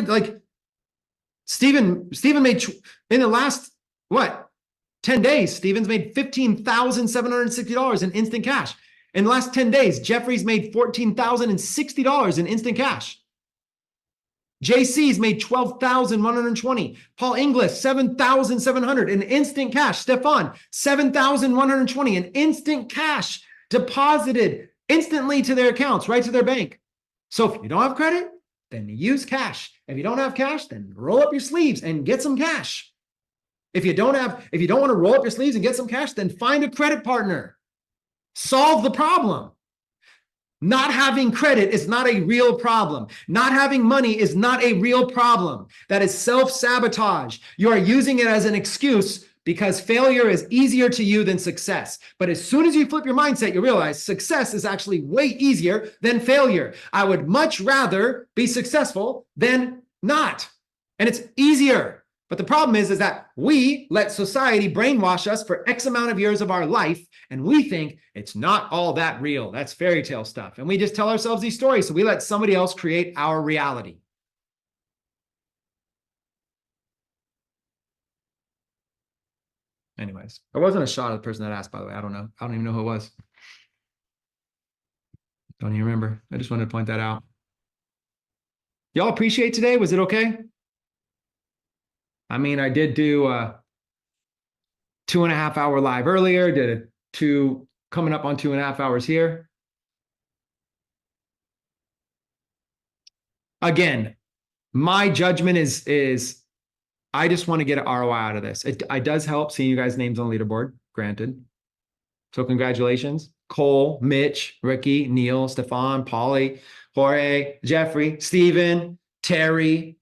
100, like Steven made in the last, 10 days, Steven's made $15,760 in instant cash. In the last 10 days, Jeffrey's made $14,060 in instant cash. JC's made $12,120. Paul Inglis, $7,700 in instant cash. Stefan, $7,120 in instant cash deposited instantly to their accounts, right to their bank. So if you don't have credit, then use cash. If you don't have cash, then roll up your sleeves and get some cash. If you don't want to roll up your sleeves and get some cash, then find a credit partner. Solve the problem. Not having credit is not a real problem. Not having money is not a real problem. That is self-sabotage. You are using it as an excuse because failure is easier to you than success. But as soon as you flip your mindset, you realize success is actually way easier than failure. I would much rather be successful than not. And it's easier. But the problem is that we let society brainwash us for X amount of years of our life, and we think it's not all that real. That's fairy tale stuff. And we just tell ourselves these stories, so we let somebody else create our reality. Anyways, there wasn't a shot of the person that asked, by the way. I don't know. I don't even know who it was. Don't even remember. I just wanted to point that out. Y'all appreciate today? Was it okay? I mean, I did do a 2.5 hour live earlier, did coming up on 2.5 hours here. Again, my judgment is I just want to get an ROI out of this. It does help seeing you guys' names on the leaderboard, granted. So congratulations. Cole, Mitch, Ricky, Neil, Stefan, Paulie, Jorge, Jeffrey, Steven, Terry,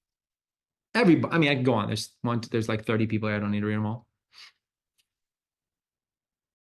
everybody. I mean, I can go on. There's like 30 people here. I don't need to read them all.